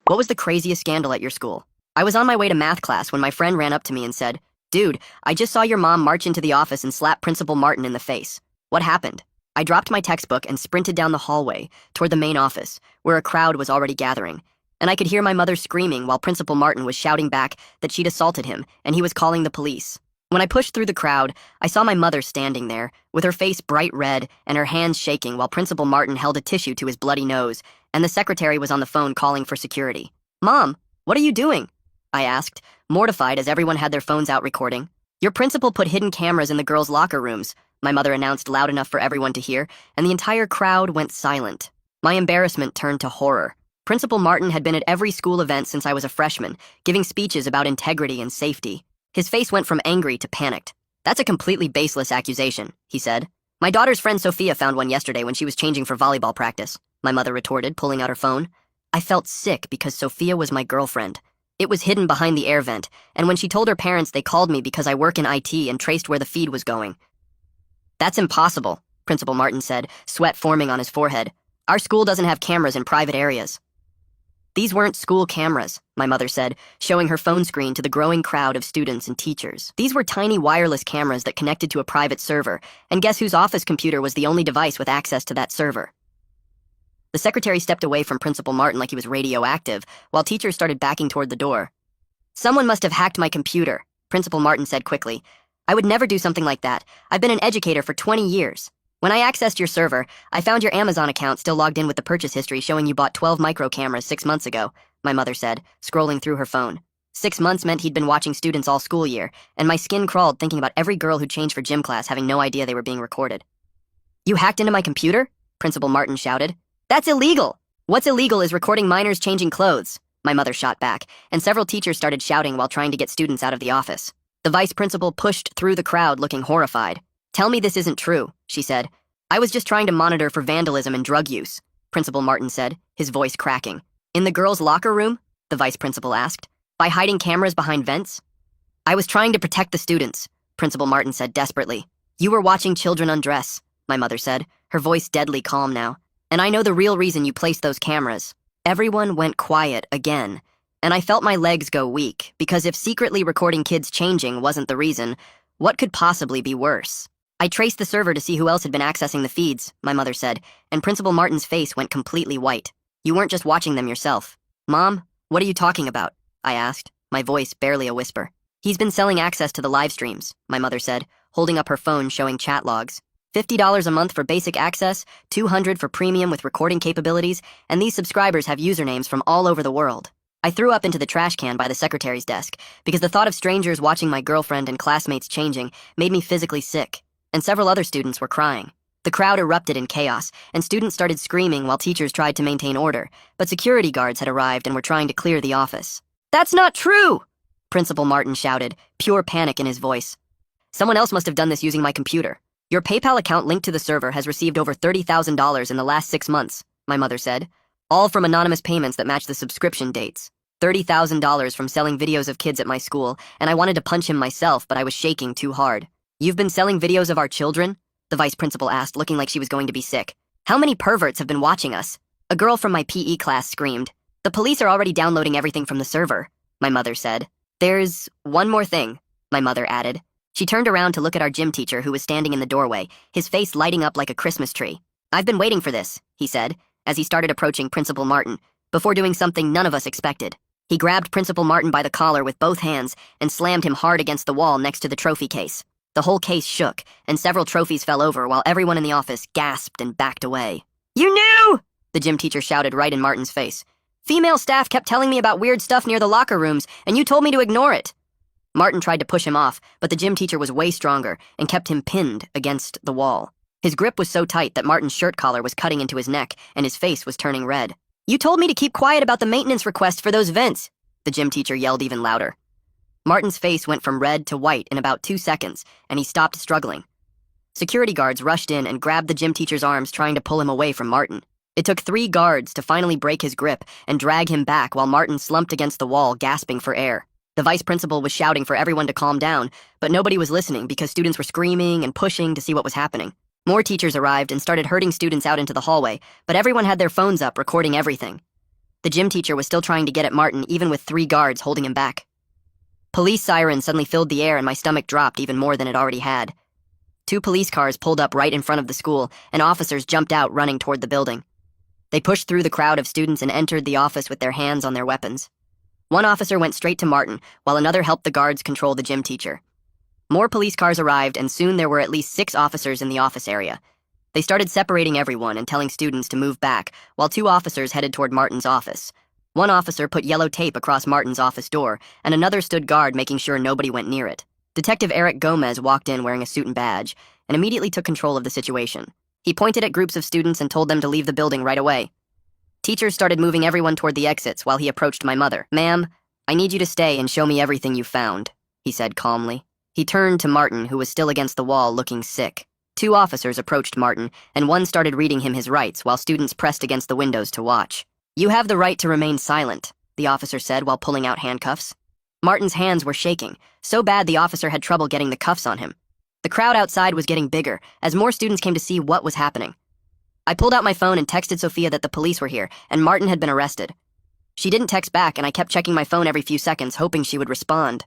What was the craziest scandal at your school? I was on my way to math class when my friend ran up to me and said, "Dude, I just saw your mom march into the office and slap Principal Martin in the face. What happened?" I dropped my textbook and sprinted down the hallway toward the main office, where a crowd was already gathering, and I could hear my mother screaming while Principal Martin was shouting back that she'd assaulted him and he was calling the police. When I pushed through the crowd, I saw my mother standing there, with her face bright red and her hands shaking while Principal Martin held a tissue to his bloody nose, and the secretary was on the phone calling for security. "Mom, what are you doing?" I asked, mortified as everyone had their phones out recording. "Your principal put hidden cameras in the girls' locker rooms," my mother announced loud enough for everyone to hear, and the entire crowd went silent. My embarrassment turned to horror. Principal Martin had been at every school event since I was a freshman, giving speeches about integrity and safety. His face went from angry to panicked. "That's a completely baseless accusation," he said. "My daughter's friend Sophia found one yesterday when she was changing for volleyball practice," my mother retorted, pulling out her phone. I felt sick because Sophia was my girlfriend. It was hidden behind the air vent, and when she told her parents, they called me because I work in IT and traced where the feed was going. "That's impossible," Principal Martin said, sweat forming on his forehead. "Our school doesn't have cameras in private areas." "These weren't school cameras," my mother said, showing her phone screen to the growing crowd of students and teachers. "These were tiny wireless cameras that connected to a private server, and guess whose office computer was the only device with access to that server?" The secretary stepped away from Principal Martin like he was radioactive, while teachers started backing toward the door. "Someone must have hacked my computer," Principal Martin said quickly. "I would never do something like that. I've been an educator for 20 years. When I accessed your server, I found your Amazon account still logged in with the purchase history showing you bought 12 micro cameras 6 months ago," my mother said, scrolling through her phone. 6 months meant he'd been watching students all school year, and my skin crawled thinking about every girl who changed for gym class having no idea they were being recorded. "You hacked into my computer?" Principal Martin shouted. "That's illegal! What's illegal is recording minors changing clothes," my mother shot back, and several teachers started shouting while trying to get students out of the office. The vice principal pushed through the crowd looking horrified. "Tell me this isn't true," she said. "I was just trying to monitor for vandalism and drug use," Principal Martin said, his voice cracking. "In the girls' locker room?" the vice principal asked. "By hiding cameras behind vents?" "I was trying to protect the students," Principal Martin said desperately. "You were watching children undress," my mother said, her voice deadly calm now. "And I know the real reason you placed those cameras." Everyone went quiet again, and I felt my legs go weak, because if secretly recording kids changing wasn't the reason, what could possibly be worse? "I traced the server to see who else had been accessing the feeds," my mother said, and Principal Martin's face went completely white. "You weren't just watching them yourself." "Mom, what are you talking about?" I asked, my voice barely a whisper. "He's been selling access to the live streams," my mother said, holding up her phone showing chat logs. $50 a month for basic access, $200 for premium with recording capabilities, and these subscribers have usernames from all over the world. I threw up into the trash can by the secretary's desk, because the thought of strangers watching my girlfriend and classmates changing made me physically sick, and several other students were crying. The crowd erupted in chaos, and students started screaming while teachers tried to maintain order, but security guards had arrived and were trying to clear the office. "That's not true!" Principal Martin shouted, pure panic in his voice. "Someone else must have done this using my computer. Your PayPal account linked to the server has received over $30,000 in the last 6 months, my mother said, all from anonymous payments that match the subscription dates. $30,000 from selling videos of kids at my school, and I wanted to punch him myself, but I was shaking too hard. "You've been selling videos of our children?" the vice principal asked, looking like she was going to be sick. "How many perverts have been watching us?" A girl from my PE class screamed. "The police are already downloading everything from the server," my mother said. "There's one more thing," my mother added. She turned around to look at our gym teacher who was standing in the doorway, his face lighting up like a Christmas tree. "I've been waiting for this," he said, as he started approaching Principal Martin, before doing something none of us expected. He grabbed Principal Martin by the collar with both hands and slammed him hard against the wall next to the trophy case. The whole case shook, and several trophies fell over while everyone in the office gasped and backed away. "You knew!" the gym teacher shouted right in Martin's face. "Female staff kept telling me about weird stuff near the locker rooms, and you told me to ignore it." Martin tried to push him off, but the gym teacher was way stronger and kept him pinned against the wall. His grip was so tight that Martin's shirt collar was cutting into his neck, and his face was turning red. "You told me to keep quiet about the maintenance request for those vents," the gym teacher yelled even louder. Martin's face went from red to white in about 2 seconds, and he stopped struggling. Security guards rushed in and grabbed the gym teacher's arms, trying to pull him away from Martin. It took 3 guards to finally break his grip and drag him back while Martin slumped against the wall, gasping for air. The vice principal was shouting for everyone to calm down, but nobody was listening because students were screaming and pushing to see what was happening. More teachers arrived and started herding students out into the hallway, but everyone had their phones up recording everything. The The gym teacher was still trying to get at Martin even with 3 guards holding him back. Police sirens suddenly filled the air and my stomach dropped even more than it already had. 2 police cars pulled up right in front of the school, and officers jumped out running toward the building. They pushed through the crowd of students and entered the office with their hands on their weapons. One officer went straight to Martin, while another helped the guards control the gym teacher. More police cars arrived, and soon there were at least 6 officers in the office area. They started separating everyone and telling students to move back, while 2 officers headed toward Martin's office. One officer put yellow tape across Martin's office door, and another stood guard making sure nobody went near it. Detective Eric Gomez walked in wearing a suit and badge, and immediately took control of the situation. He pointed at groups of students and told them to leave the building right away. Teachers started moving everyone toward the exits while he approached my mother. "Ma'am, I need you to stay and show me everything you found," he said calmly. He turned to Martin, who was still against the wall looking sick. 2 officers approached Martin, and one started reading him his rights while students pressed against the windows to watch. "You have the right to remain silent," the officer said while pulling out handcuffs. Martin's hands were shaking, so bad the officer had trouble getting the cuffs on him. The crowd outside was getting bigger as more students came to see what was happening. I pulled out my phone and texted Sophia that the police were here and Martin had been arrested. She didn't text back, and I kept checking my phone every few seconds, hoping she would respond.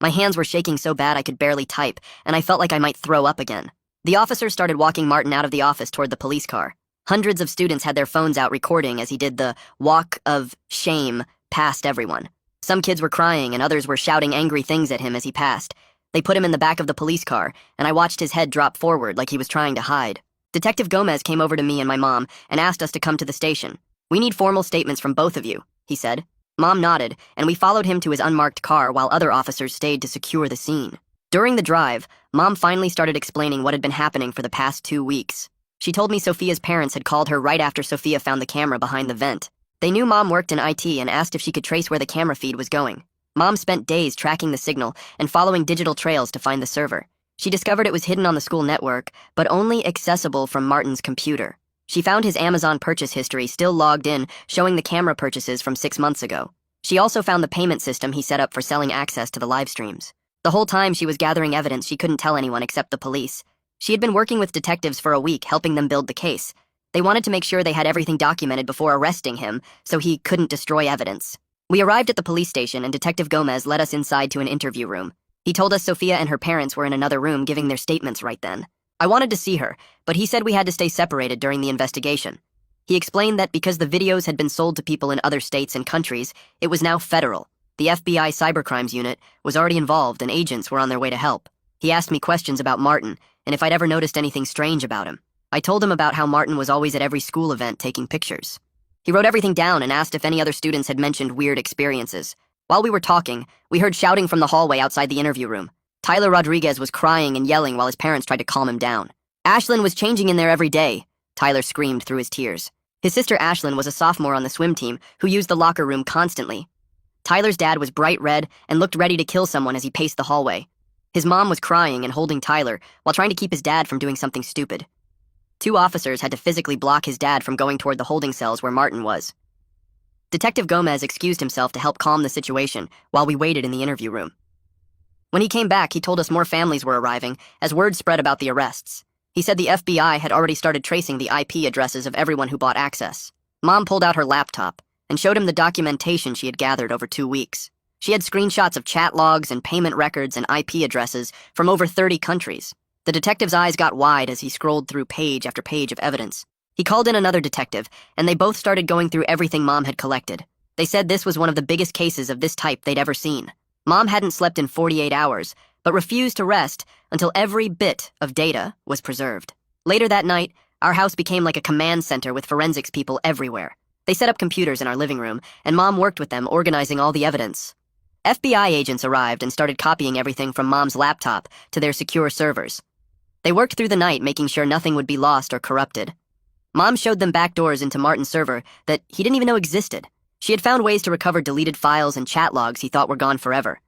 My hands were shaking so bad I could barely type, and I felt like I might throw up again. The officer started walking Martin out of the office toward the police car. Hundreds of students had their phones out recording as he did the walk of shame past everyone. Some kids were crying and others were shouting angry things at him as he passed. They put him in the back of the police car, and I watched his head drop forward like he was trying to hide. Detective Gomez came over to me and my mom and asked us to come to the station. "We need formal statements from both of you," he said. Mom nodded, and we followed him to his unmarked car while other officers stayed to secure the scene. During the drive, Mom finally started explaining what had been happening for the past 2 weeks. She told me Sophia's parents had called her right after Sophia found the camera behind the vent. They knew Mom worked in IT and asked if she could trace where the camera feed was going. Mom spent days tracking the signal and following digital trails to find the server. She discovered it was hidden on the school network, but only accessible from Martin's computer. She found his Amazon purchase history still logged in, showing the camera purchases from 6 months ago. She also found the payment system he set up for selling access to the live streams. The whole time she was gathering evidence she couldn't tell anyone except the police. She had been working with detectives for a week, helping them build the case. They wanted to make sure they had everything documented before arresting him, so he couldn't destroy evidence. We arrived at the police station, and Detective Gomez led us inside to an interview room. He told us Sophia and her parents were in another room giving their statements right then. I wanted to see her, but he said we had to stay separated during the investigation. He explained that because the videos had been sold to people in other states and countries, it was now federal. The FBI Cybercrimes Unit was already involved and agents were on their way to help. He asked me questions about Martin and if I'd ever noticed anything strange about him. I told him about how Martin was always at every school event taking pictures. He wrote everything down and asked if any other students had mentioned weird experiences. While we were talking, we heard shouting from the hallway outside the interview room. Tyler Rodriguez was crying and yelling while his parents tried to calm him down. "Ashlyn was changing in there every day," Tyler screamed through his tears. His sister Ashlyn was a sophomore on the swim team who used the locker room constantly. Tyler's dad was bright red and looked ready to kill someone as he paced the hallway. His mom was crying and holding Tyler while trying to keep his dad from doing something stupid. 2 officers had to physically block his dad from going toward the holding cells where Martin was. Detective Gomez excused himself to help calm the situation while we waited in the interview room. When he came back, he told us more families were arriving as word spread about the arrests. He said the FBI had already started tracing the IP addresses of everyone who bought access. Mom pulled out her laptop and showed him the documentation she had gathered over 2 weeks. She had screenshots of chat logs and payment records and IP addresses from over 30 countries. The detective's eyes got wide as he scrolled through page after page of evidence. He called in another detective, and they both started going through everything Mom had collected. They said this was one of the biggest cases of this type they'd ever seen. Mom hadn't slept in 48 hours, but refused to rest until every bit of data was preserved. Later that night, our house became like a command center with forensics people everywhere. They set up computers in our living room, and Mom worked with them, organizing all the evidence. FBI agents arrived and started copying everything from Mom's laptop to their secure servers. They worked through the night, making sure nothing would be lost or corrupted. Mom showed them back doors into Martin's server that he didn't even know existed. She had found ways to recover deleted files and chat logs he thought were gone forever.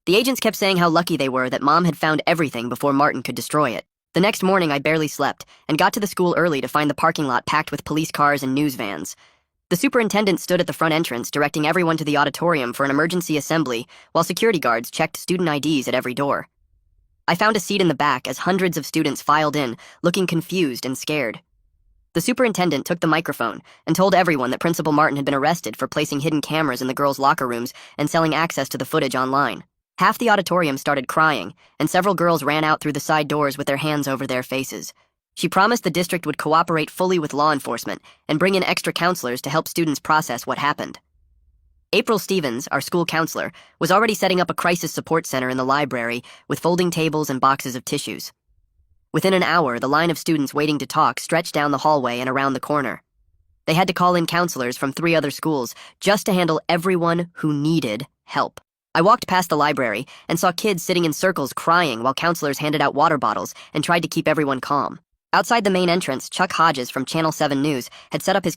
The agents kept saying how lucky they were that Mom had found everything before Martin could destroy it. The next morning, I barely slept and got to the school early to find the parking lot packed with police cars and news vans. The superintendent stood at the front entrance, directing everyone to the auditorium for an emergency assembly, while security guards checked student IDs at every door. I found a seat in the back as hundreds of students filed in, looking confused and scared. The superintendent took the microphone and told everyone that Principal Martin had been arrested for placing hidden cameras in the girls' locker rooms and selling access to the footage online. Half the auditorium started crying, and several girls ran out through the side doors with their hands over their faces. She promised the district would cooperate fully with law enforcement and bring in extra counselors to help students process what happened. April Stevens, our school counselor, was already setting up a crisis support center in the library with folding tables and boxes of tissues. Within an hour, the line of students waiting to talk stretched down the hallway and around the corner. They had to call in counselors from 3 other schools just to handle everyone who needed help. I walked past the library and saw kids sitting in circles crying while counselors handed out water bottles and tried to keep everyone calm. Outside the main entrance, Chuck Hodges from Channel 7 News had set up his